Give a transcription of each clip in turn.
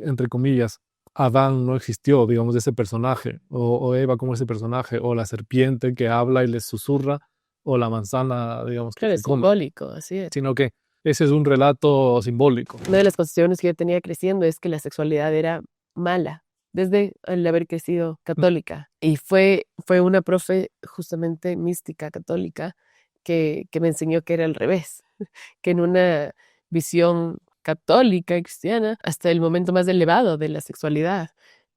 entre comillas, Adán no existió, digamos, ese personaje, o Eva como ese personaje, o la serpiente que habla y les susurra, o la manzana, digamos, que Claro, se es come, simbólico, así es. sino que ese es un relato simbólico. Una de las concepciones que yo tenía creciendo es que la sexualidad era mala, desde el haber crecido católica. Y fue una profe justamente mística católica que me enseñó que era al revés, que en una visión católica y cristiana, hasta el momento más elevado de la sexualidad,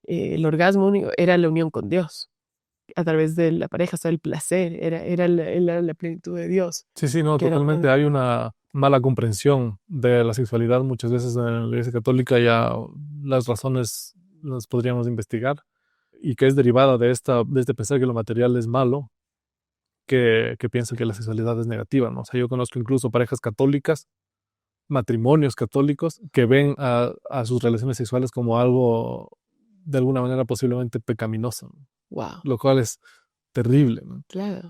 el orgasmo único era la unión con Dios a través de la pareja, o sea, el placer, era la plenitud de Dios. Sí, no, Que era totalmente. Hay una mala comprensión de la sexualidad muchas veces en la Iglesia Católica, ya las razones las podríamos investigar, y que es derivada de este pensar que lo material es malo, que piensa que la sexualidad es negativa, ¿no? O sea, yo conozco incluso parejas católicas, matrimonios católicos, que ven a sus relaciones sexuales como algo, de alguna manera, posiblemente pecaminoso, ¿no? wow, Lo cual es terrible, ¿no? claro.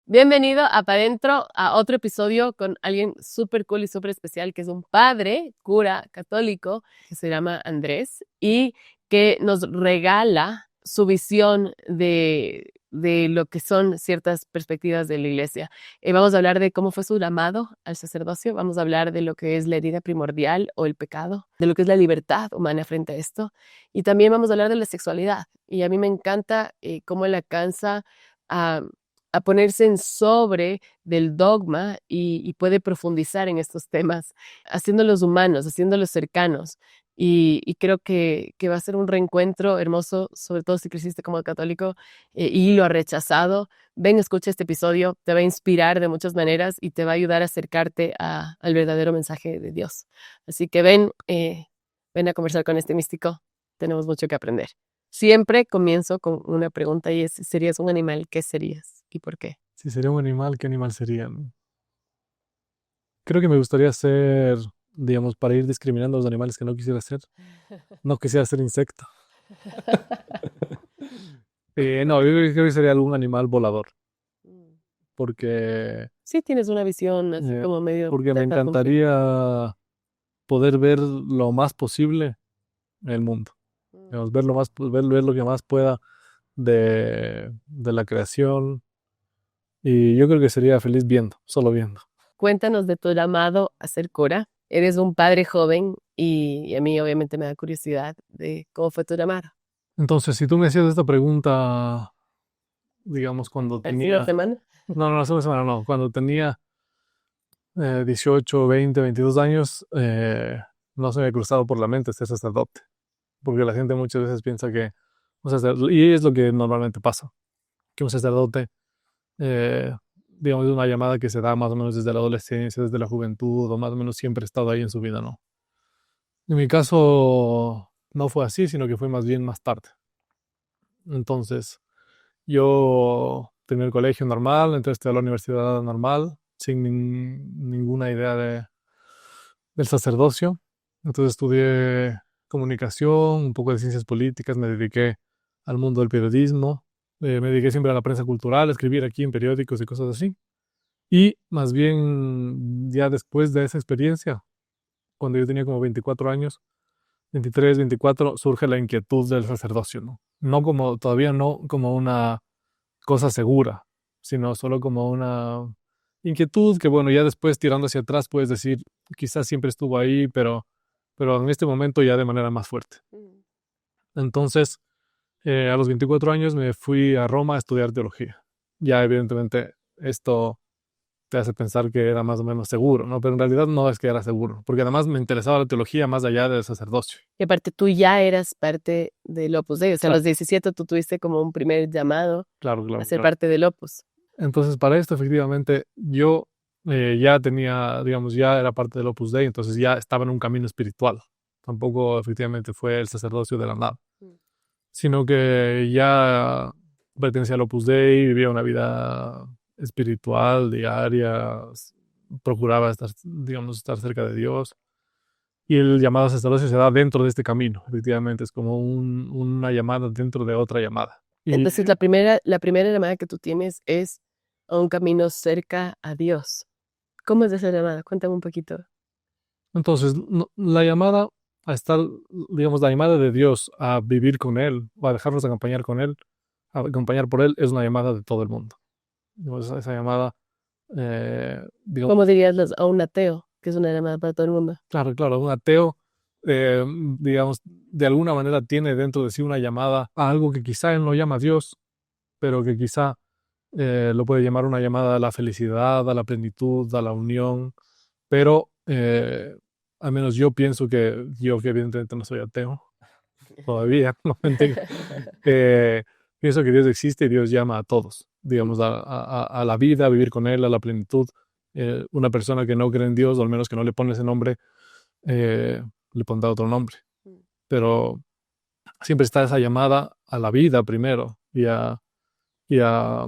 Bienvenido a Pa' Dentro, a otro episodio con alguien súper cool y súper especial, que es un padre, cura católico, que se llama Andrés, y que nos regala su visión de lo que son ciertas perspectivas de la iglesia. Vamos a hablar de cómo fue su llamado al sacerdocio, vamos a hablar de lo que es la herida primordial o el pecado, de lo que es la libertad humana frente a esto, y también vamos a hablar de la sexualidad. Y a mí me encanta cómo él alcanza a ponerse en sobre del dogma y puede profundizar en estos temas, haciéndolos humanos, haciéndolos cercanos. Y creo que va a ser un reencuentro hermoso, sobre todo si creciste como católico y lo has rechazado. Ven, escucha este episodio, te va a inspirar de muchas maneras y te va a ayudar a acercarte al verdadero mensaje de Dios. Así que ven a conversar con este místico, tenemos mucho que aprender. Siempre comienzo con una pregunta y es, ¿serías un animal? ¿Qué serías? ¿Y por qué? Si sería un animal, ¿qué animal sería, no? Creo que me gustaría ser, digamos, para ir discriminando a los animales que no quisiera ser, no quisiera ser insecto. No, yo creo que sería algún animal volador, porque, Sí, tienes una visión así eh, como medio porque me Delta Fungi. encantaría poder ver lo más posible el mundo. Digamos, ver lo más, ver lo que más pueda de la creación. Y yo creo que sería feliz viendo, solo viendo. Cuéntanos de tu llamado a ser cura. Eres un padre joven y a mí obviamente me da curiosidad de cómo fue tu llamado. Entonces, si tú me hacías esta pregunta, digamos, cuando ¿Al fin de tenía... semana? No, hace una semana no. Cuando tenía 18, 20, 22 años, no se me ha cruzado por la mente ser sacerdote. Porque la gente muchas veces piensa que un sacerdote, y es lo que normalmente pasa, que un sacerdote, digamos, es una llamada que se da más o menos desde la adolescencia, desde la juventud, o más o menos siempre ha estado ahí en su vida, ¿no? En mi caso, no fue así, sino que fue más bien más tarde. Entonces, yo terminé el colegio normal, entré a la universidad normal, sin ninguna idea del sacerdocio. Entonces estudié comunicación, un poco de ciencias políticas, me dediqué al mundo del periodismo, me dediqué siempre a la prensa cultural, a escribir aquí en periódicos y cosas así. Y más bien, ya después de esa experiencia, cuando yo tenía como 24 años, 23, 24, surge la inquietud del sacerdocio, ¿no? No como, todavía no como una cosa segura, sino solo como una inquietud que, bueno, ya después tirando hacia atrás puedes decir, quizás siempre estuvo ahí, pero en este momento ya de manera más fuerte. Entonces, a los 24 años me fui a Roma a estudiar teología. Ya evidentemente esto te hace pensar que era más o menos seguro, ¿no? Pero en realidad no es que era seguro, porque además me interesaba la teología más allá del sacerdocio. Y aparte tú ya eras parte del Opus Dei, o sea, a Claro, los 17 tú tuviste como un primer llamado claro, a claro, ser claro. parte del Opus. Entonces, para esto, efectivamente, yo ya tenía, digamos, ya era parte del Opus Dei, entonces ya estaba en un camino espiritual. Tampoco, efectivamente, fue el sacerdocio de la nada, sino que ya pertenecía al Opus Dei, vivía una vida espiritual, diaria, procuraba estar, digamos, estar cerca de Dios. Y el llamado sacerdocio se da dentro de este camino, efectivamente, es como una llamada dentro de otra llamada. Y Entonces, la primera llamada que tú tienes es a un camino cerca a Dios. ¿Cómo es esa llamada? Cuéntame un poquito. entonces, la llamada a estar, digamos, la llamada de Dios a vivir con Él, o a dejarnos acompañar con Él, a acompañar por Él, es una llamada de todo el mundo. Digamos, esa llamada, digamos, ¿Cómo dirías a un ateo, que es una llamada para todo el mundo? claro, un ateo, digamos, de alguna manera tiene dentro de sí una llamada a algo que quizá él no llama Dios, pero que quizá lo puede llamar una llamada a la felicidad, a la plenitud, a la unión, pero al menos yo pienso que evidentemente no soy ateo, todavía, no mentira, pienso que Dios existe y Dios llama a todos, digamos, a la vida, a vivir con Él, a la plenitud. Una persona que no cree en Dios, o al menos que no le pone ese nombre, le pondrá otro nombre. Pero siempre está esa llamada a la vida primero y a, a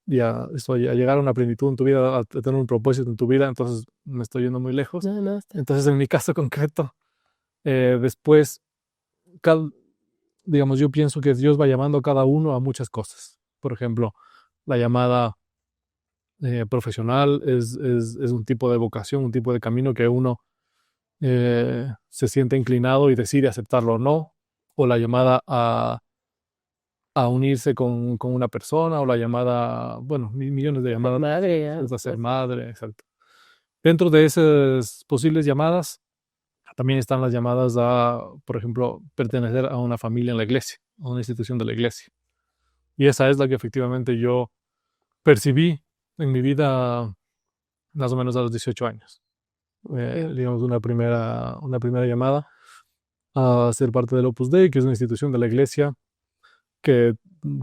llegar a una plenitud en tu vida, a tener un propósito en tu vida. Entonces me estoy yendo muy lejos. No, Entonces, en mi caso concreto, después, digamos, yo pienso que Dios va llamando a cada uno a muchas cosas. Por ejemplo, la llamada profesional es un tipo de vocación, un tipo de camino que uno se siente inclinado y decide aceptarlo o no, o la llamada a unirse con una persona, o la llamada, bueno, millones de llamadas, madre, ya. a ser madre, exacto. Dentro de esas posibles llamadas, también están las llamadas a, por ejemplo, pertenecer a una familia en la iglesia, a una institución de la iglesia. Y esa es la que efectivamente yo percibí en mi vida más o menos a los 18 años. Digamos, una primera llamada a ser parte del Opus Dei, que es una institución de la iglesia que,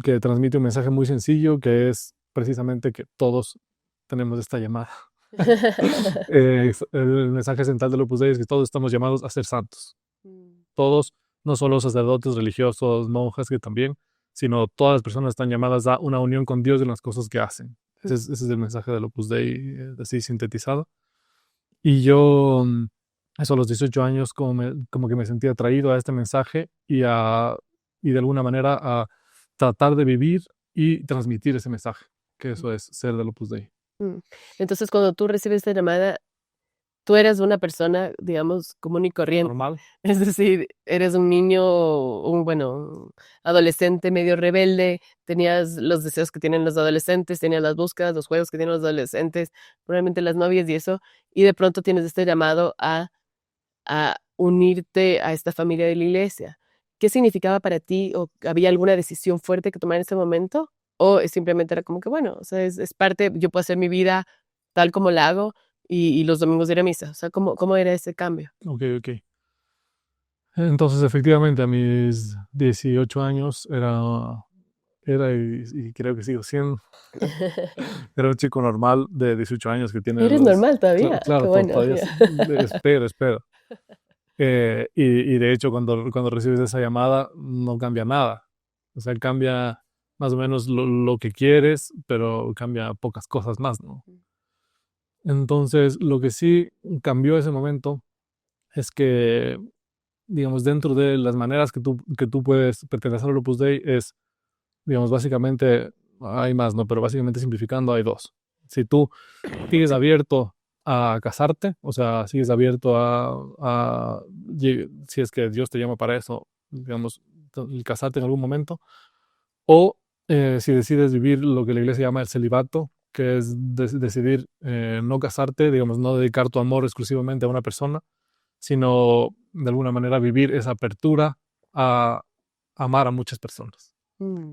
que transmite un mensaje muy sencillo, que es precisamente que todos tenemos esta llamada. El mensaje central del Opus Dei es que todos estamos llamados a ser santos. Todos, no solo sacerdotes, religiosos, monjas, que también, sino todas las personas están llamadas a una unión con Dios en las cosas que hacen. Ese es el mensaje del Opus Dei, así sintetizado. Y yo, eso a los 18 años, como que me sentí atraído a este mensaje y de alguna manera a tratar de vivir y transmitir ese mensaje, que eso es ser del Opus Dei. Entonces, cuando tú recibes esta llamada, tú eres una persona, digamos, común y corriente. Normal. Es decir, eres un niño, un adolescente medio rebelde, tenías los deseos que tienen los adolescentes, tenías las búsquedas, los juegos que tienen los adolescentes, probablemente las novias y eso, y de pronto tienes este llamado a unirte a esta familia de la iglesia. ¿Qué significaba para ti? ¿O había alguna decisión fuerte que tomar en ese momento? ¿O simplemente era como que, bueno, o sea, es parte, yo puedo hacer mi vida tal como la hago y los domingos ir a misa? O sea, ¿cómo era ese cambio? Ok. Entonces, efectivamente, a mis 18 años y creo que sigo siendo, era un chico normal de 18 años que tiene Eres normal todavía. Claro, Qué bueno. todavía Ya. espero. Y de hecho, cuando recibes esa llamada, no cambia nada. O sea, cambia más o menos lo que quieres, pero cambia pocas cosas más, ¿no? Entonces, lo que sí cambió ese momento es que, digamos, dentro de las maneras que tú puedes pertenecer al Opus Dei es, digamos, básicamente, hay más, ¿no? Pero básicamente simplificando, hay dos. Si tú sigues abierto a casarte, o sea, sigues abierto si es que Dios te llama para eso, digamos, el casarte en algún momento, o si decides vivir lo que la iglesia llama el celibato, que es decidir no casarte, digamos, no dedicar tu amor exclusivamente a una persona, sino de alguna manera vivir esa apertura a amar a muchas personas. Mm.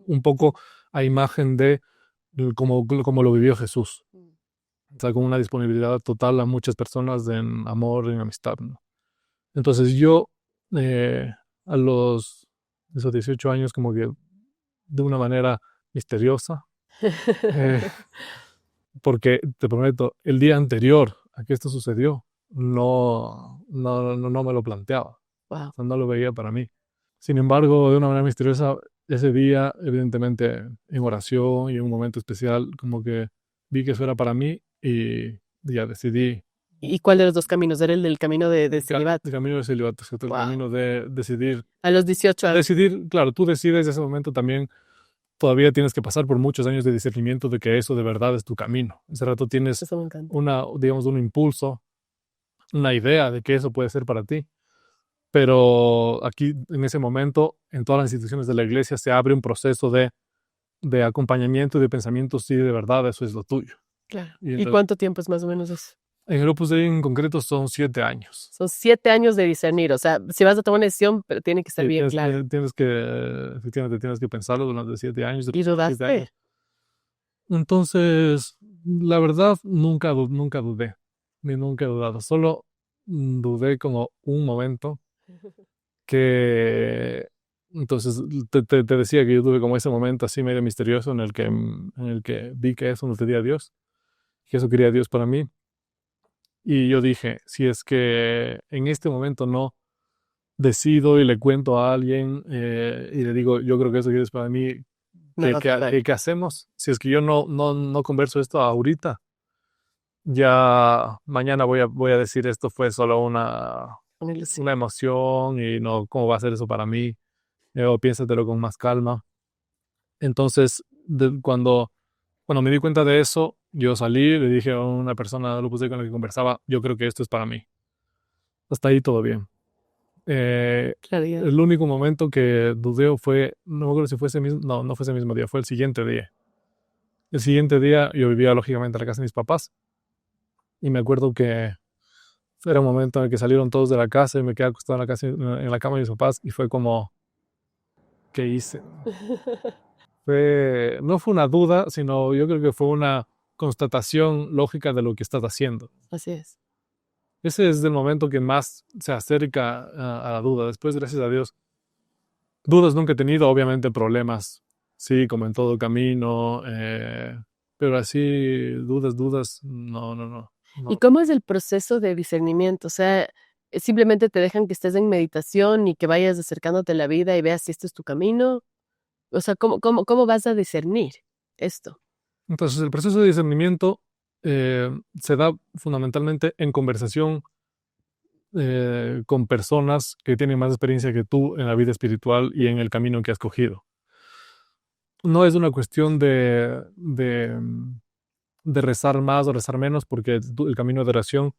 Un poco a imagen de como lo vivió Jesús. O sea, con una disponibilidad total a muchas personas en amor, en amistad, ¿no? Entonces yo, a esos 18 años, como que de una manera misteriosa, eh, porque te prometo, el día anterior a que esto sucedió, no me lo planteaba. Wow. O sea, no lo veía para mí. Sin embargo, de una manera misteriosa, ese día, evidentemente, en oración y en un momento especial, como que vi que eso era para mí y ya decidí ¿Y cuál de los dos caminos? Era el del camino de celibato. El camino del celibato, ¿cierto? El Wow. camino de decidir. A los 18 años. Decidir, claro, tú decides en ese momento también, todavía tienes que pasar por muchos años de discernimiento de que eso de verdad es tu camino. Ese rato tienes Eso me encanta. digamos, un impulso, una idea de que eso puede ser para ti. Pero aquí, en ese momento, en todas las instituciones de la iglesia se abre un proceso de acompañamiento y de pensamiento, sí, de verdad, eso es lo tuyo. Claro. Y ¿Y entonces, cuánto tiempo es más o menos eso? en el Opus Dei en concreto son 7 años. Son 7 años de discernir. O sea, si vas a tomar una decisión, pero tiene que estar Sí, bien tienes, claro. efectivamente, tienes que pensarlo durante 7 años. ¿Y durante 7 dudaste? años. Entonces, la verdad, nunca dudé, ni nunca he dudado. Solo dudé como un momento que, entonces, te decía que yo tuve como ese momento así medio misterioso en el que vi que eso no tenía Dios, que eso quería Dios para mí. Y yo dije, si es que en este momento no decido y le cuento a alguien y le digo, yo creo que eso es para mí, No va a pasar. ¿qué hacemos? Si es que yo no converso esto ahorita, ya mañana voy a decir esto fue solo Una ilusión. una emoción y no, ¿cómo va a ser eso para mí? O piénsatelo con más calma. Entonces, cuando me di cuenta de eso, yo salí, le dije a una persona del Opus Dei con la que conversaba, yo creo que esto es para mí. Hasta ahí todo bien. Claridad. El único momento que dudé fue, no me acuerdo si fue ese mismo, no fue ese mismo día, fue el siguiente día. El siguiente día yo vivía lógicamente en la casa de mis papás y me acuerdo que era un momento en el que salieron todos de la casa y me quedé acostado en la cama de mis papás y fue como, ¿qué hice? No fue una duda, sino yo creo que fue una constatación lógica de lo que estás haciendo. Así es. Ese es el momento que más se acerca a la duda. Después, gracias a Dios, dudas nunca he tenido, obviamente problemas, sí, como en todo camino, pero así, dudas, no. ¿Y cómo es el proceso de discernimiento? O sea, simplemente te dejan que estés en meditación y que vayas acercándote a la vida y veas si esto es tu camino. O sea, ¿cómo vas a discernir esto? Entonces, el proceso de discernimiento se da fundamentalmente en conversación con personas que tienen más experiencia que tú en la vida espiritual y en el camino que has cogido. No es una cuestión de rezar más o rezar menos, porque el camino de oración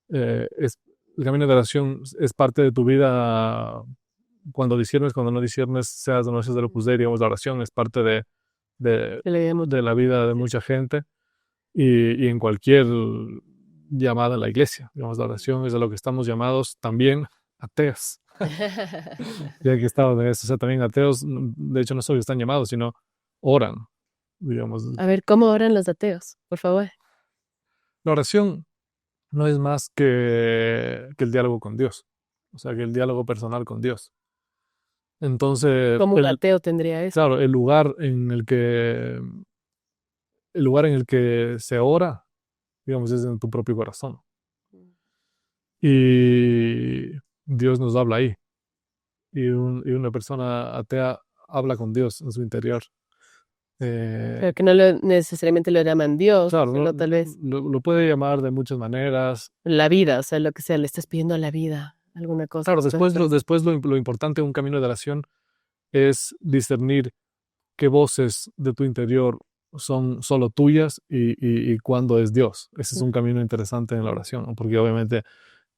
el camino de oración es parte de tu vida cuando disiernes, cuando no disiernes, seas o no seas del Opus Dei, digamos, la oración es parte de, Te leemos. de la vida de mucha gente y en cualquier llamada a la iglesia, digamos, la oración es a lo que estamos llamados también ateos. Ya que estaba de eso, o sea, también ateos, de hecho, no solo están llamados, sino oran, digamos. A ver, ¿cómo oran los ateos? Por favor. La oración no es más que el diálogo con Dios, o sea, que el diálogo personal con Dios. Entonces, ¿Cómo un ateo tendría eso? claro, el lugar en el que se ora, digamos, es en tu propio corazón. Y Dios nos habla ahí. Y una persona atea habla con Dios en su interior. Pero que no necesariamente lo llaman Dios, Claro, sino tal vez lo puede llamar de muchas maneras. la vida, o sea, lo que sea, le estás pidiendo a la vida, alguna cosa. Claro, después lo importante de un camino de oración es discernir qué voces de tu interior son solo tuyas y cuándo es Dios. Ese es un camino interesante en la oración, ¿no? Porque obviamente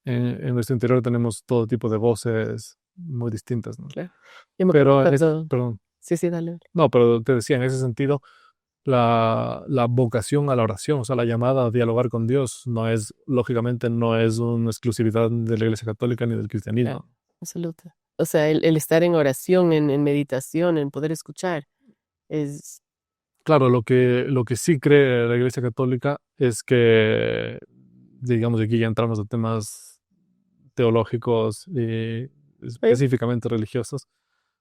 en nuestro interior tenemos todo tipo de voces muy distintas, ¿no? Claro. Yo me Pero acuerdo perdón, sí, dale. no, pero te decía, en ese sentido, la vocación a la oración, o sea, la llamada a dialogar con Dios, lógicamente, no es una exclusividad de la Iglesia Católica ni del cristianismo. Claro, absoluto. O sea, el estar en oración, en meditación, en poder escuchar, es Claro, lo que sí cree la Iglesia Católica es que, digamos, aquí ya entramos a temas teológicos y específicamente religiosos,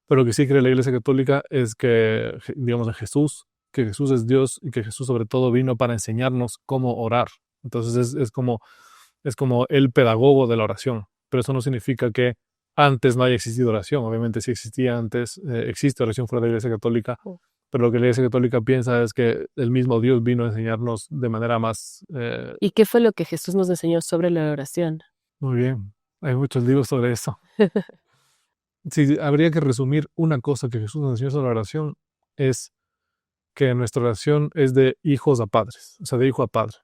pero lo que sí cree la Iglesia Católica es que, digamos, que Jesús es Dios y que Jesús sobre todo vino para enseñarnos cómo orar. Entonces es como el pedagogo de la oración, pero eso no significa que antes no haya existido oración. Obviamente sí existía antes, existe oración fuera de la Iglesia Católica, Pero lo que la Iglesia Católica piensa es que el mismo Dios vino a enseñarnos de manera más... ¿Y qué fue lo que Jesús nos enseñó sobre la oración? muy bien, hay muchos libros sobre eso. Si habría que resumir una cosa que Jesús nos enseñó sobre la oración, es que nuestra oración es de hijos a padres, o sea, de hijo a padre.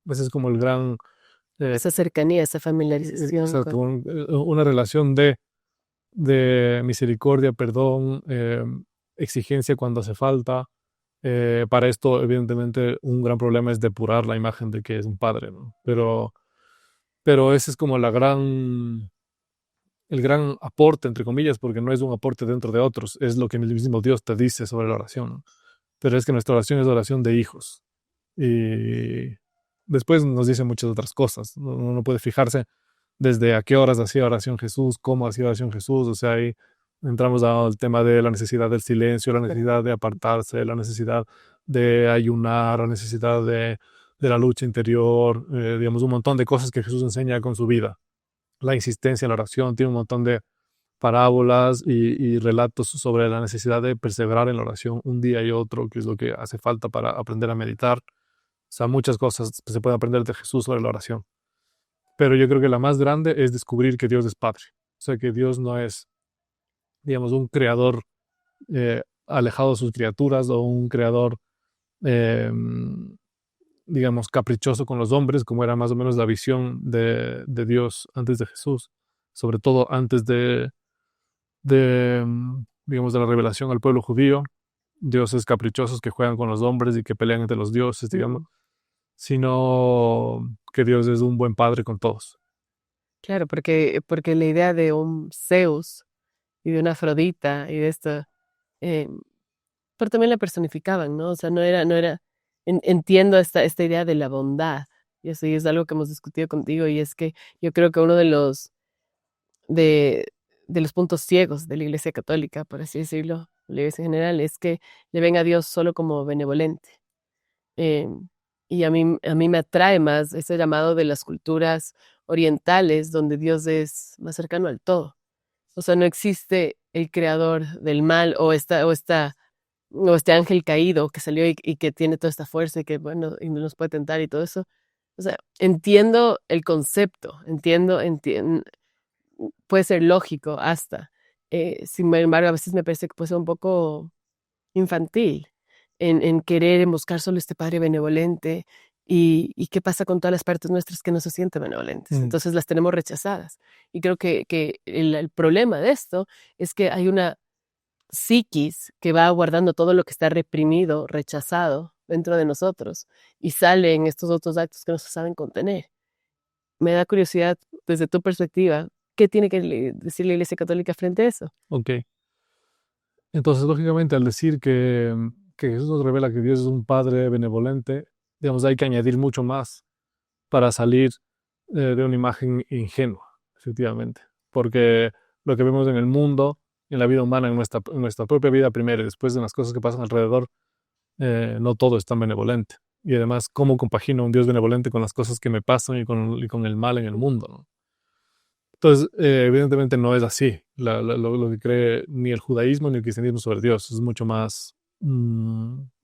Ese es como el gran... Esa cercanía, esa familiarización exacto, con... una relación de misericordia, perdón, exigencia cuando hace falta. Para esto, evidentemente, un gran problema es depurar la imagen de que es un padre, ¿no? Pero ese es como el gran aporte, entre comillas, porque no es un aporte dentro de otros, es lo que el mismo Dios te dice sobre la oración, ¿no? Pero es que nuestra oración es oración de hijos. Y después nos dice muchas otras cosas. Uno no puede fijarse desde a qué horas hacía oración Jesús, cómo hacía oración Jesús. O sea, ahí entramos al tema de la necesidad del silencio, la necesidad de apartarse, la necesidad de ayunar, la necesidad de la lucha interior, digamos, un montón de cosas que Jesús enseña con su vida. La insistencia en la oración, tiene un montón de parábolas y relatos sobre la necesidad de perseverar en la oración un día y otro, que es lo que hace falta para aprender a meditar. O sea, muchas cosas se pueden aprender de Jesús sobre la oración. Pero yo creo que la más grande es descubrir que Dios es Padre. O sea, que Dios no es, digamos, un creador alejado de sus criaturas o un creador, eh, digamos, caprichoso con los hombres, como era más o menos la visión de Dios antes de Jesús, sobre todo antes digamos, de la revelación al pueblo judío, dioses caprichosos que juegan con los hombres y que pelean entre los dioses, digamos, sino que Dios es un buen padre con todos. Claro, porque la idea de un Zeus y de una Afrodita y de esto, eh, pero también la personificaban, ¿no? O sea, entiendo esta idea de la bondad, y eso y es algo que hemos discutido contigo, y es que yo creo que uno de, de los puntos ciegos de la Iglesia Católica, por así decirlo, la Iglesia en general, es que le ven a Dios solo como benevolente. Eh, y a mí me atrae más ese llamado de las culturas orientales, donde Dios es más cercano al todo. O sea, no existe el creador del mal o este ángel caído que salió y que tiene toda esta fuerza y que, bueno, y nos puede tentar y todo eso. O sea, entiendo el concepto, puede ser lógico hasta. Sin embargo, a veces me parece que puede ser un poco infantil en querer en buscar solo este padre benevolente y qué pasa con todas las partes nuestras que no se sienten benevolentes. Entonces las tenemos rechazadas. Y creo que el problema de esto es que hay una psiquis que va guardando todo lo que está reprimido, rechazado dentro de nosotros y sale en estos otros actos que no se saben contener. Me da curiosidad, desde tu perspectiva, ¿qué tiene que decir la Iglesia Católica frente a eso? Ok. Entonces, lógicamente, al decir que Jesús nos revela que Dios es un Padre benevolente, digamos, hay que añadir mucho más para salir de una imagen ingenua, efectivamente. Porque lo que vemos en el mundo, en la vida humana, en nuestra propia vida primero y después en las cosas que pasan alrededor, no todo es tan benevolente. Y además, ¿cómo compagino un Dios benevolente con las cosas que me pasan y con el mal en el mundo, ¿no? Entonces, evidentemente no es así lo que cree ni el judaísmo ni el cristianismo sobre Dios. Es mucho más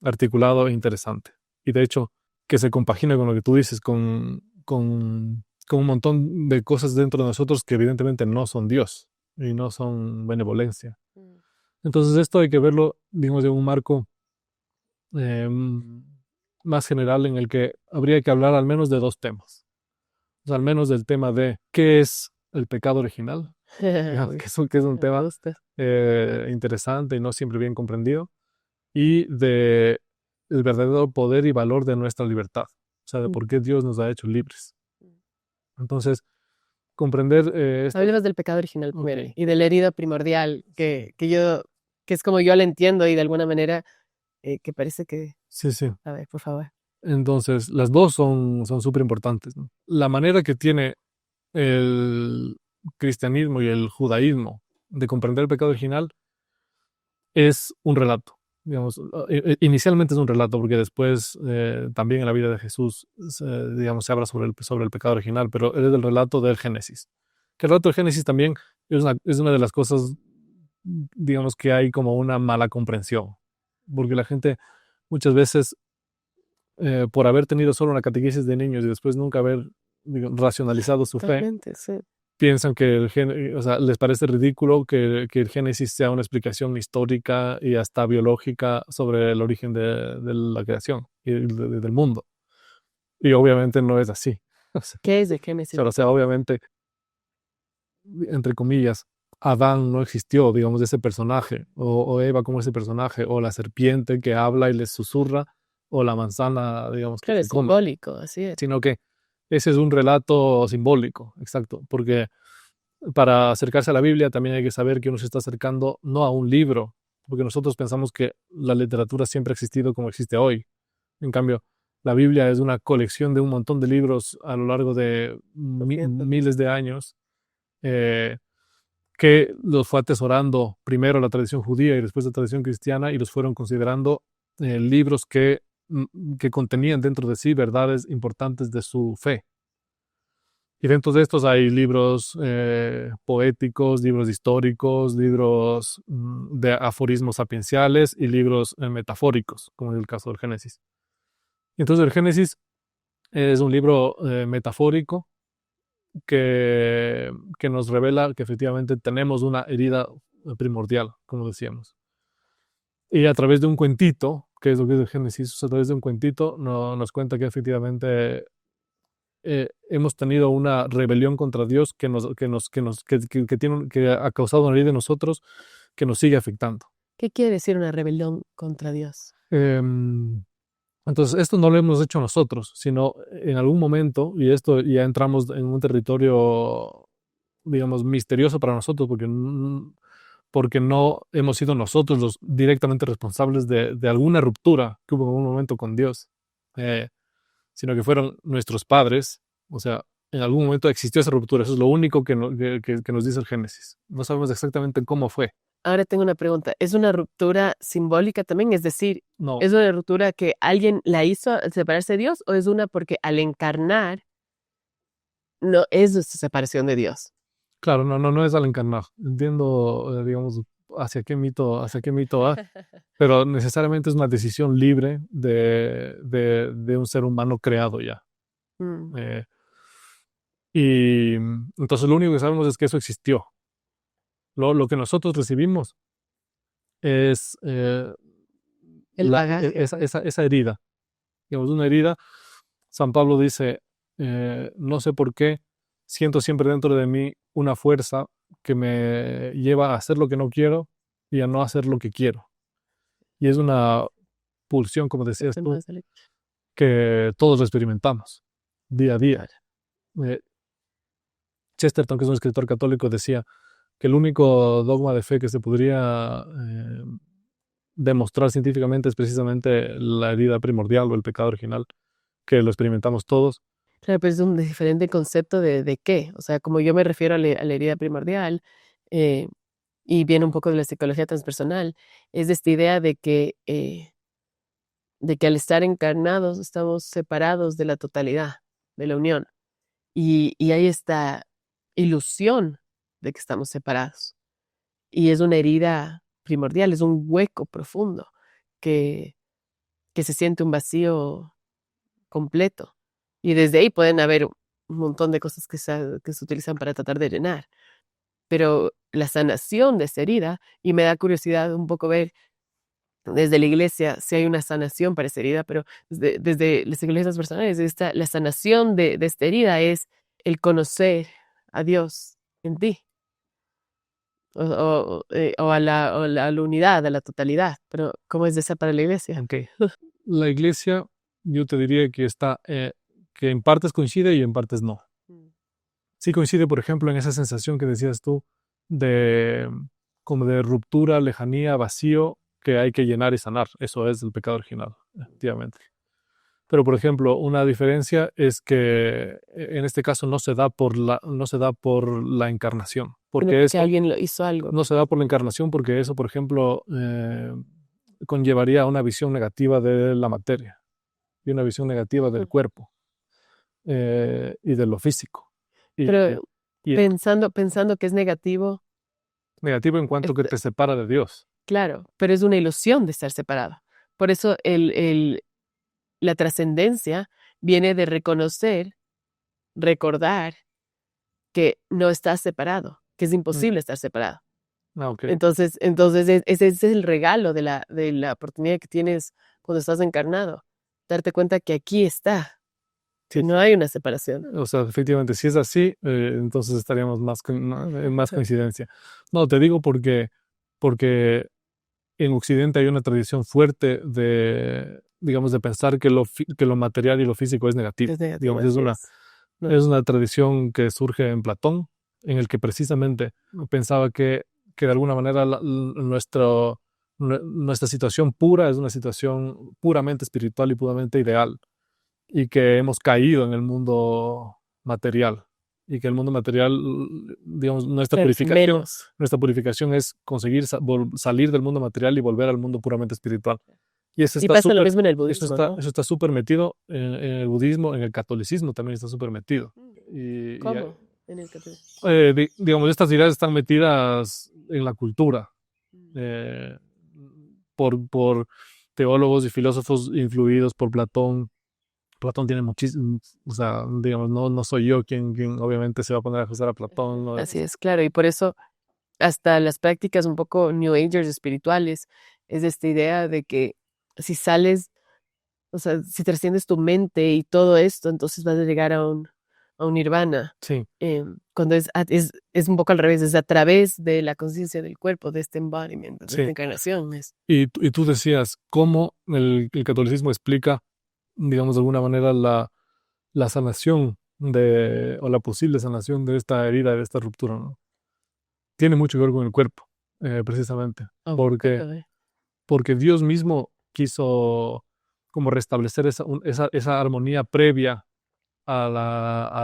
articulado e interesante. Y de hecho, que se compagina con lo que tú dices, con un montón de cosas dentro de nosotros que evidentemente no son Dios y no son benevolencia. Entonces, esto hay que verlo, digamos, en un marco eh, más general en el que habría que hablar al menos de dos temas. O sea, al menos del tema de qué es el pecado original, Uy, que es un me tema gusta. interesante y no siempre bien comprendido, y de el verdadero poder y valor de nuestra libertad, o sea, de por qué Dios nos ha hecho libres. Entonces, comprender esto. Hablemos del pecado original Ok. primero y de la herida primordial que es como yo la entiendo y de alguna manera que parece que, Sí, sí. a ver, por favor. Entonces, las dos son súper importantes, ¿no? La manera que tiene el cristianismo y el judaísmo de comprender el pecado original es un relato. Digamos, inicialmente es un relato, porque después también en la vida de Jesús, digamos, se habla sobre el pecado original, pero es el relato del Génesis. Que el relato del Génesis también es una de las cosas, digamos, que hay como una mala comprensión. porque la gente muchas veces, por haber tenido solo una catequesis de niños y después nunca haber racionalizado su fe, Totalmente, sí. piensan que o sea, les parece ridículo que el Génesis sea una explicación histórica y hasta biológica sobre el origen de la creación y del mundo. Y obviamente no es así. ¿Qué es de Génesis? O sea, obviamente, entre comillas, Adán no existió, digamos, ese personaje, o Eva como ese personaje, o la serpiente que habla y les susurra, o la manzana, digamos, que Claro, se es come, simbólico, así es. sino que ese es un relato simbólico, exacto, porque para acercarse a la Biblia también hay que saber que uno se está acercando no a un libro, porque nosotros pensamos que la literatura siempre ha existido como existe hoy. En cambio, la Biblia es una colección de un montón de libros a lo largo de miles de años, eh, que los fue atesorando primero la tradición judía y después la tradición cristiana y los fueron considerando libros que contenían dentro de sí verdades importantes de su fe. Y dentro de estos hay libros poéticos, libros históricos, libros de aforismos sapienciales y libros metafóricos, como es el caso del Génesis. Y entonces el Génesis es un libro metafórico que nos revela que efectivamente tenemos una herida primordial, como decíamos. Y a través de un cuentito, que es lo que es el Génesis, a través de un cuentito nos cuenta que efectivamente hemos tenido una rebelión contra Dios que ha causado una herida en nosotros que nos sigue afectando. ¿Qué quiere decir una rebelión contra Dios? Entonces, esto no lo hemos hecho nosotros, sino en algún momento, y esto ya entramos en un territorio, digamos, misterioso para nosotros, porque no hemos sido nosotros los directamente responsables de alguna ruptura que hubo en algún momento con Dios, sino que fueron nuestros padres. O sea, en algún momento existió esa ruptura. Eso es lo único que nos dice el Génesis. No sabemos exactamente cómo fue. Ahora tengo una pregunta. ¿Es una ruptura simbólica también? Es decir, No, ¿es una ruptura que alguien la hizo al separarse de Dios o es una porque al encarnar no es nuestra separación de Dios? claro, no es al encarnar. Entiendo, digamos, hacia qué mito va, pero necesariamente es una decisión libre de un ser humano creado ya. Mm. Eh, y entonces lo único que sabemos es que eso existió. Lo que nosotros recibimos es El bagaje. esa herida. Digamos, una herida. San Pablo dice, no sé por qué, siento siempre dentro de mí una fuerza que me lleva a hacer lo que no quiero y a no hacer lo que quiero. Y es una pulsión, como decías tú, que todos lo experimentamos día a día. Eh, Chesterton, que es un escritor católico, decía que el único dogma de fe que se podría demostrar científicamente es precisamente la herida primordial o el pecado original, que lo experimentamos todos. Claro, pero es un diferente concepto de qué. O sea, como yo me refiero a la herida primordial, eh, y viene un poco de la psicología transpersonal, es de esta idea de que al estar encarnados estamos separados de la totalidad, de la unión. Y hay esta ilusión de que estamos separados. Y es una herida primordial, es un hueco profundo que, que se siente un vacío completo. Y desde ahí pueden haber un montón de cosas que se utilizan para tratar de llenar. Pero la sanación de esa herida, y me da curiosidad un poco ver desde la iglesia si hay una sanación para esa herida, pero desde las iglesias personales, la sanación de esta herida es el conocer a Dios en ti, a la unidad, a la totalidad. Pero ¿cómo es esa para la iglesia? Okay. La iglesia, yo te diría que que en partes coincide y en partes no. Sí coincide, por ejemplo, en esa sensación que decías tú de como de ruptura, lejanía, vacío que hay que llenar y sanar. Eso es el pecado original, efectivamente. Pero, por ejemplo, una diferencia es que en este caso no se da por la encarnación, porque Que eso alguien lo hizo algo. no se da por la encarnación, porque eso, por ejemplo, conllevaría a una visión negativa de la materia y una visión negativa del cuerpo y de lo físico. Y, Pero y pensando que es negativo, negativo en cuanto que te separa de Dios. Claro, pero es una ilusión de estar separado. Por eso la trascendencia viene de reconocer, recordar que no estás separado, que es Mm. imposible estar separado. Ok. Entonces ese es el regalo de la oportunidad que tienes cuando estás encarnado. Darte cuenta que aquí está, que Sí. no hay una separación. O sea, efectivamente, si es así, entonces estaríamos más en más coincidencia. No, te digo porque en Occidente hay una tradición fuerte de, digamos, de pensar que que lo material y lo físico es negativo. Es negativo, Digamos, así es. No. es una tradición que surge en Platón, en el que precisamente pensaba que de alguna manera nuestra situación pura es una situación puramente espiritual y puramente ideal, y que hemos caído en el mundo material, y que el mundo material, digamos, Claro, es menos. nuestra purificación es conseguir salir del mundo material y volver al mundo puramente espiritual. Y Y pasa lo mismo en el budismo, ¿no? eso está súper metido en el budismo, en el catolicismo también está súper metido. ¿Cómo? En el capítulo. Digamos, estas ideas están metidas en la cultura eh, por teólogos y filósofos influidos por Platón. Platón tiene muchísimo, o sea, digamos, no soy yo quien obviamente se va a poner a juzgar a Platón. ¿No? Así es, claro. Y por eso hasta las prácticas un poco New Agers espirituales es esta idea de que si sales, o sea, si trasciendes tu mente y todo esto, entonces vas a llegar a un nirvana. Sí. Cuando es un poco al revés, es a través de la conciencia del cuerpo, de este embodiment, de esta Sí. encarnación. Y tú decías, ¿cómo el catolicismo explica, digamos, de alguna manera la sanación o la posible sanación de esta herida, de esta ruptura, ¿no? Tiene mucho que ver con el cuerpo, precisamente, Oh, porque Dios mismo quiso como restablecer esa armonía previa a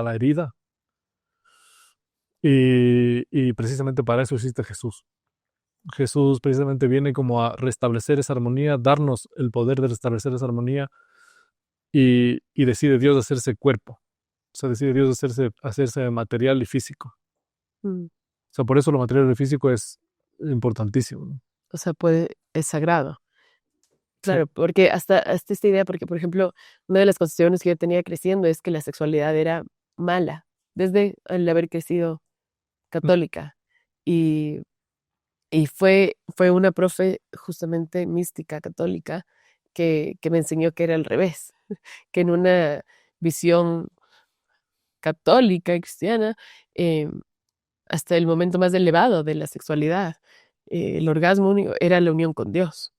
la herida, y precisamente para eso existe Jesús. Jesús precisamente viene como a restablecer esa armonía, darnos el poder de restablecer esa armonía, y decide Dios hacerse cuerpo, o sea, decide Dios hacerse material y físico. mm. O sea, por eso lo material y lo físico es importantísimo, ¿no? O sea, es sagrado. Sí. Claro, porque hasta esta idea, porque por ejemplo, una de las concepciones que yo tenía creciendo es que la sexualidad era mala, desde el haber crecido católica. Y, y fue una profe justamente mística católica que me enseñó que era al revés, que en una visión católica, cristiana, eh, hasta el momento más elevado de la sexualidad, el orgasmo único era la unión con Dios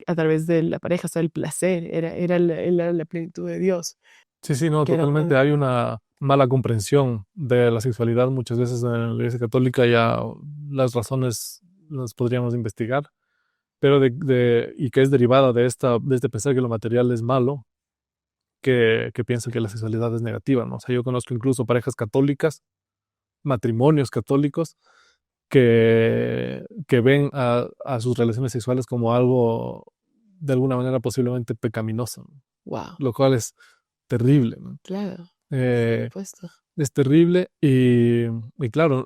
a través de la pareja, o sea, el placer, era la plenitud de Dios. Sí, sí, no, Que era, totalmente. Hay una mala comprensión de la sexualidad muchas veces en la Iglesia Católica. Ya las razones las podríamos investigar, pero y que es derivada de este pensar que lo material es malo, que piensa que la sexualidad es negativa, ¿no? O sea, yo conozco incluso parejas católicas, matrimonios católicos, que ven a sus relaciones sexuales como algo de alguna manera posiblemente pecaminoso, ¿no? wow, Lo cual es terrible, ¿no? claro, por Eh, supuesto. es terrible, y claro,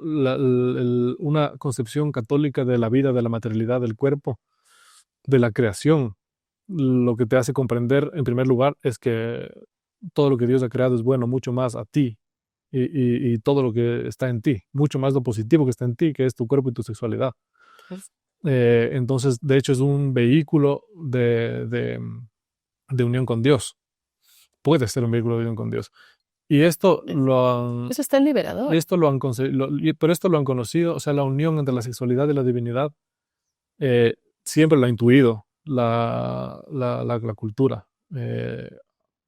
una concepción católica de la vida, de la materialidad del cuerpo, de la creación, lo que te hace comprender, en primer lugar, es que todo lo que Dios ha creado es bueno, mucho más a ti, y todo lo que está en ti, mucho más lo positivo que está en ti, que es tu cuerpo y tu sexualidad. Claro. Entonces, de hecho, es un vehículo de unión con Dios. Puede ser un vehículo de unión con Dios. Y Eso es tan liberador. esto lo han pero esto lo han conocido, o sea, la unión entre la sexualidad y la divinidad, siempre lo ha intuido la cultura.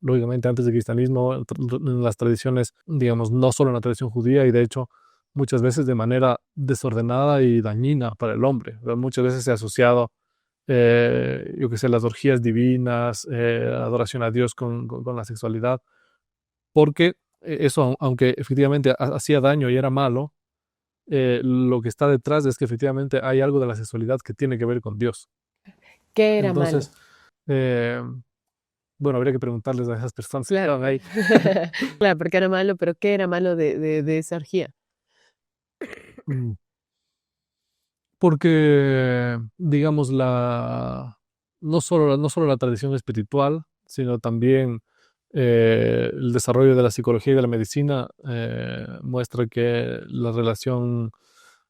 Lógicamente, antes del cristianismo, en las tradiciones, digamos, no solo en la tradición judía, y de hecho, muchas veces de manera desordenada y dañina para el hombre. ¿Verdad? Muchas veces se ha asociado, yo qué sé, las orgías divinas, adoración a Dios con la sexualidad, porque eso, aunque efectivamente hacía daño y era malo, lo que está detrás es que efectivamente hay algo de la sexualidad que tiene que ver con Dios. ¿Qué era malo? Entonces, eh, bueno, habría que preguntarles a esas personas que Claro, estaban ahí. claro, porque era malo, pero ¿qué era malo de esa orgía? Mm, Porque, digamos, no solo la tradición espiritual, sino también el desarrollo de la psicología y de la medicina muestra que la relación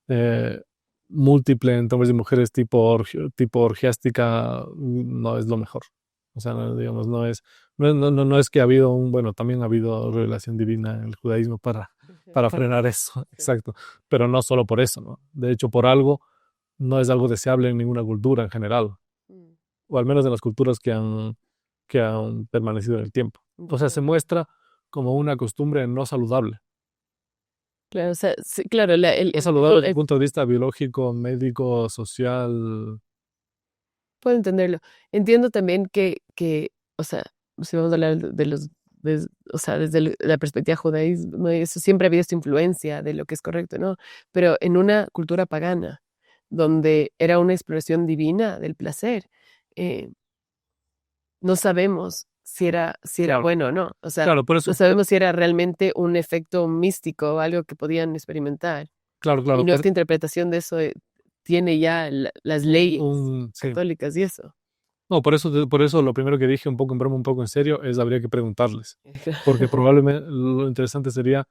eh, múltiple entre hombres y mujeres tipo orgiástica no es lo mejor. O sea, digamos, no es que ha habido bueno, también ha habido revelación divina en el judaísmo para frenar eso, exacto, pero no solo por eso, ¿no? De hecho, por algo no es algo deseable en ninguna cultura en general, o al menos en las culturas que han permanecido en el tiempo. O sea, se muestra como una costumbre no saludable. Claro, o sea, sí, claro, No saludable desde el punto de vista biológico, médico, social. puedo entenderlo. Entiendo también o sea, si vamos a hablar o sea, desde la perspectiva judaísmo, ¿no? Eso siempre ha habido esta influencia de lo que es correcto, ¿no? Pero en una cultura pagana, donde era una exploración divina del placer, eh, no sabemos si era Claro, bueno o no. O sea, claro, por no eso, sabemos si era realmente un efecto místico o algo que podían experimentar. claro, Y claro, nuestra interpretación de eso tiene ya las leyes sí. católicas y eso. No, por eso lo primero que dije, un poco en broma, un poco en serio, es habría que preguntarles. Porque probablemente lo interesante sería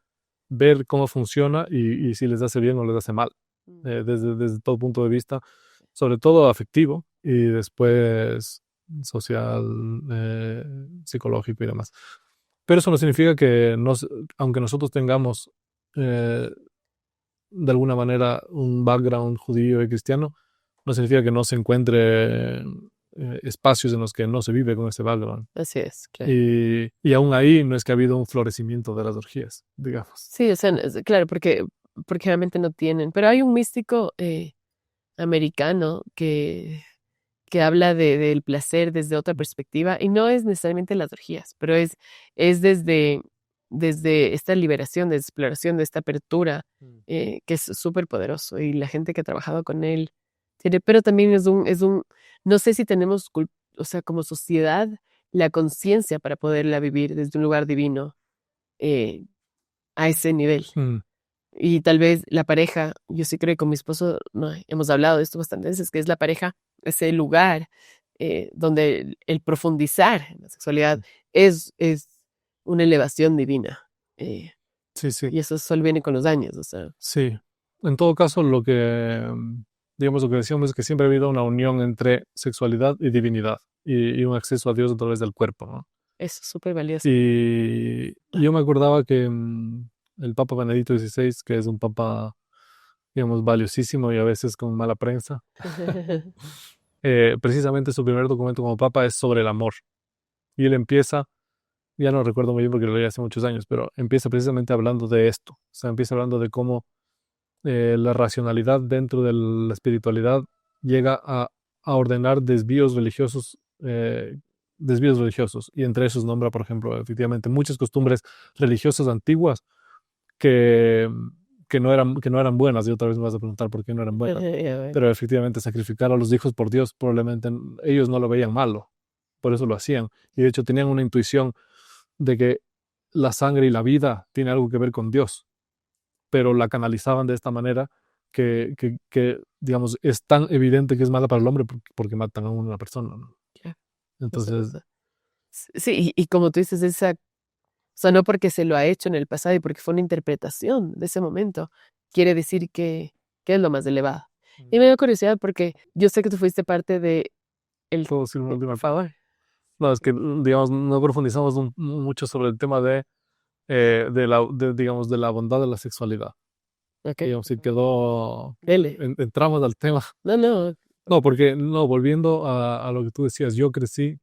ver cómo funciona y si les hace bien o les hace mal, desde todo punto de vista, sobre todo afectivo y después social, psicológico y demás. Pero eso no significa que, aunque nosotros tengamos eh, de alguna manera un background judío y cristiano, no significa que no se encuentre espacios en los que no se vive con ese background. Así es, claro. Y aún ahí no es que ha habido un florecimiento de las orgías, digamos. Sí, o sea, claro, porque realmente no tienen. Pero hay un místico americano que habla del placer desde otra perspectiva y no es necesariamente las orgías, pero es desde esta liberación, de exploración, de esta apertura, que es súper poderoso y la gente que ha trabajado con él tiene, pero también no sé si tenemos, o sea, como sociedad, la conciencia para poderla vivir desde un lugar divino eh, a ese nivel. Mm, Y tal vez la pareja, yo sí creo que con mi esposo no, hemos hablado de esto bastantes veces, que es la pareja, ese lugar donde el profundizar en la sexualidad es una elevación divina. eh, sí, sí, y eso solo viene con los años, o sea, sí. En todo caso, digamos, lo que decíamos es que siempre ha habido una unión entre sexualidad y divinidad y un acceso a Dios a través del cuerpo, ¿no? eso es súper valioso. Y yo me acordaba que el Papa Benedicto XVI, que es un papa, digamos, valiosísimo y a veces con mala prensa, precisamente su primer documento como papa es sobre el amor. Y él empieza, ya no recuerdo muy bien porque lo leí hace muchos años, pero empieza precisamente hablando de esto. O sea, empieza hablando de cómo la racionalidad dentro de la espiritualidad llega a ordenar desvíos religiosos. Y entre esos nombra, por ejemplo, efectivamente, muchas costumbres religiosas antiguas que, que no eran buenas. Y otra vez me vas a preguntar por qué no eran buenas. Ya ven. Pero efectivamente, sacrificar a los hijos por Dios, probablemente ellos no lo veían malo. Por eso lo hacían. Y de hecho tenían una intuición de que la sangre y la vida tiene algo que ver con Dios, pero la canalizaban de esta manera digamos, es tan evidente que es mala para el hombre porque matan a una persona, ¿no? Ya, Entonces, sí, y como tú dices, o sea, no porque se lo ha hecho en el pasado y porque fue una interpretación de ese momento, quiere decir que es lo más elevado. Y me dio curiosidad porque yo sé que tú fuiste parte de el, puedo decir una última por cosa. favor. No, es que, digamos, no profundizamos mucho sobre el tema digamos, de la bondad de la sexualidad. Ok. Digamos, si quedó, Dele. entramos al tema. No, no. No, porque, no, volviendo a lo que tú decías, yo crecí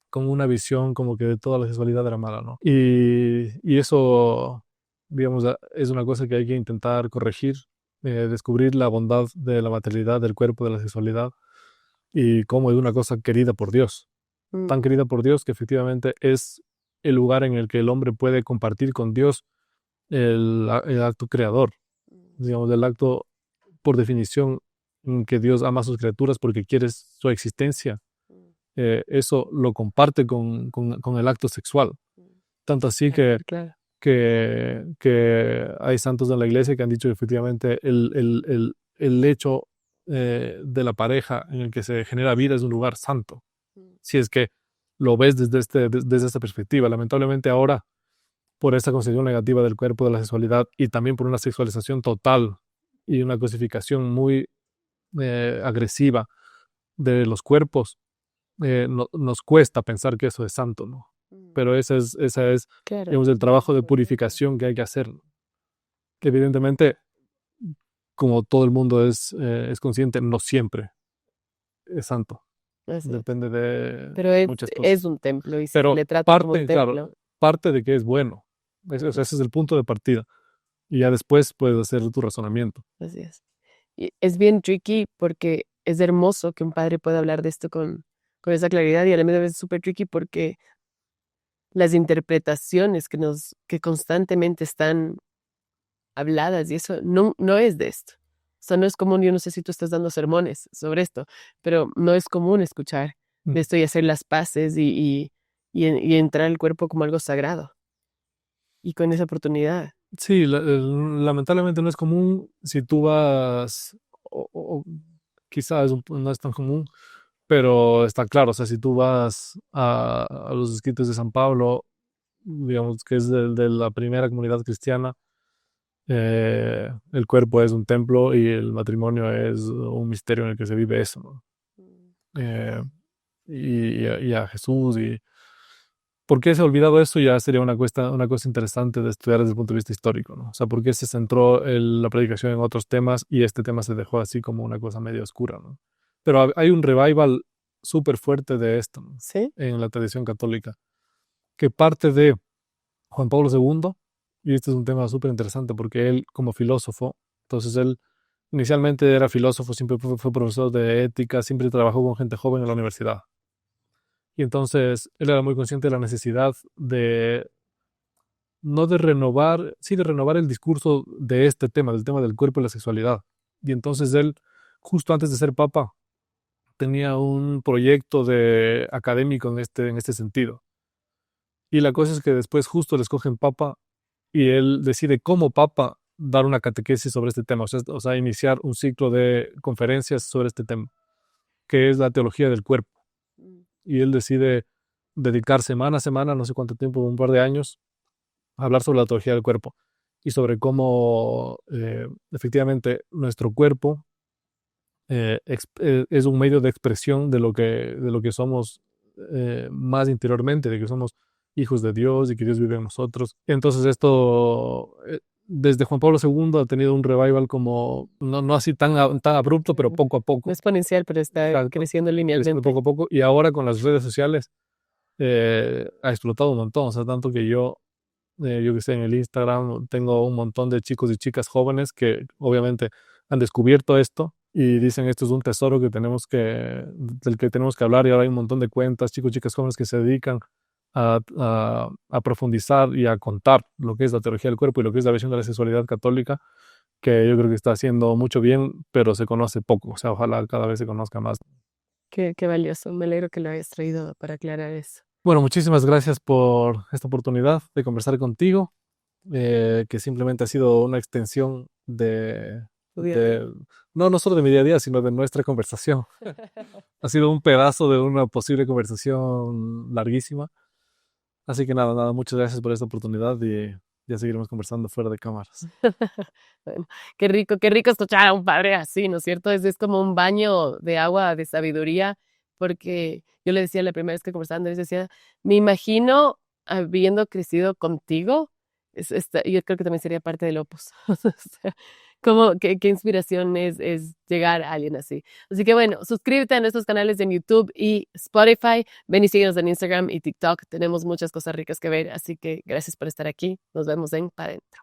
con una visión como que de toda la sexualidad era mala, ¿no? Y eso, digamos, es una cosa que hay que intentar corregir, descubrir la bondad de la materialidad, del cuerpo, de la sexualidad, y cómo es una cosa querida por Dios, Mm, tan querida por Dios que efectivamente es el lugar en el que el hombre puede compartir con Dios el acto creador, digamos, el acto por definición en que Dios ama a sus criaturas porque quiere su existencia. Eso lo comparte con el acto sexual. Tanto así claro. que hay santos en la iglesia que han dicho que efectivamente el hecho de la pareja en el que se genera vida es un lugar santo. Si es que lo ves desde esta perspectiva. Lamentablemente ahora, por esta concepción negativa del cuerpo, de la sexualidad, y también por una sexualización total y una cosificación muy agresiva de los cuerpos, nos cuesta pensar que eso es santo, ¿no? Pero esa es Claro. digamos, el trabajo de purificación que hay que hacer. Que evidentemente, como todo el mundo es consciente, no siempre es santo. Así es. Depende de Pero muchas cosas. es un templo y se Pero le trata como un claro, templo. parte de que es bueno. Ese es el punto de partida. Y ya después puedes hacer tu razonamiento. Así es. Y es bien tricky porque es hermoso que un padre pueda hablar de esto con esa claridad y a la misma vez es súper tricky porque las interpretaciones que constantemente están habladas y eso no es de esto. O sea, no es común, yo no sé si tú estás dando sermones sobre esto, pero no es común escuchar de esto y hacer las paces y entrar al cuerpo como algo sagrado. Y con esa oportunidad. Sí, lamentablemente no es común si tú vas, o quizás no es tan común, pero está claro, o sea, si tú vas a los escritos de San Pablo, digamos que es de la primera comunidad cristiana, el cuerpo es un templo y el matrimonio es un misterio en el que se vive eso, ¿no? Eh, y a Jesús. Y ¿por qué se ha olvidado eso? Ya sería una cosa interesante de estudiar desde el punto de vista histórico, ¿no? O sea, ¿por qué se centró la predicación en otros temas y este tema se dejó así como una cosa medio oscura, ¿no? Pero hay un revival súper fuerte de esto, ¿no? ¿Sí? En la tradición católica, que parte de Juan Pablo II, y este es un tema súper interesante porque él, como filósofo, entonces él inicialmente era filósofo, siempre fue profesor de ética, siempre trabajó con gente joven en la universidad. Y entonces él era muy consciente de la necesidad no de renovar, sí de renovar el discurso de este tema, del tema del cuerpo y la sexualidad. Y entonces él, justo antes de ser papa, tenía un proyecto académico en este sentido. Y la cosa es que después justo le escogen papa y él decide como papa dar una catequesis sobre este tema, o sea, iniciar un ciclo de conferencias sobre este tema, que es la teología del cuerpo. Y él decide dedicar semana a semana, no sé cuánto tiempo, un par de años, a hablar sobre la teología del cuerpo y sobre cómo efectivamente nuestro cuerpo es un medio de expresión de lo que somos más interiormente, de que somos hijos de Dios y que Dios vive en nosotros. Entonces esto, desde Juan Pablo II ha tenido un revival como, no así tan abrupto, pero poco a No poco. exponencial, pero está Exacto. creciendo Creciendo linealmente. poco a poco. Y ahora con las redes sociales ha explotado un montón. O sea, tanto que yo que sé, en el Instagram tengo un montón de chicos y chicas jóvenes que obviamente han descubierto esto y dicen esto es un tesoro del que tenemos que hablar. Y ahora hay un montón de cuentas, chicos y chicas jóvenes que se dedican a profundizar y a contar lo que es la teología del cuerpo y lo que es la visión de la sexualidad católica, que yo creo que está haciendo mucho bien, pero se conoce poco. O sea, ojalá cada vez se conozca más. Qué valioso. Me alegro que lo hayas traído para aclarar eso. Bueno, muchísimas gracias por esta oportunidad de conversar contigo, que simplemente ha sido una extensión Tu día a día. no solo de mi día a día, sino de nuestra conversación. Ha sido un pedazo de una posible conversación larguísima. Así que nada, muchas gracias por esta oportunidad y ya seguiremos conversando fuera de cámaras. Bueno, qué rico escuchar a un padre así, ¿no es cierto? Es como un baño de agua de sabiduría, porque yo le decía la primera vez que conversaba, Andrés decía, me imagino habiendo crecido contigo, yo creo que también sería parte del Opus. O sea, qué inspiración es llegar a alguien así. Así que bueno, suscríbete a nuestros canales en YouTube y Spotify. Ven y síguenos en Instagram y TikTok. Tenemos muchas cosas ricas que ver, así que gracias por estar aquí. Nos vemos en Pa' Dentro.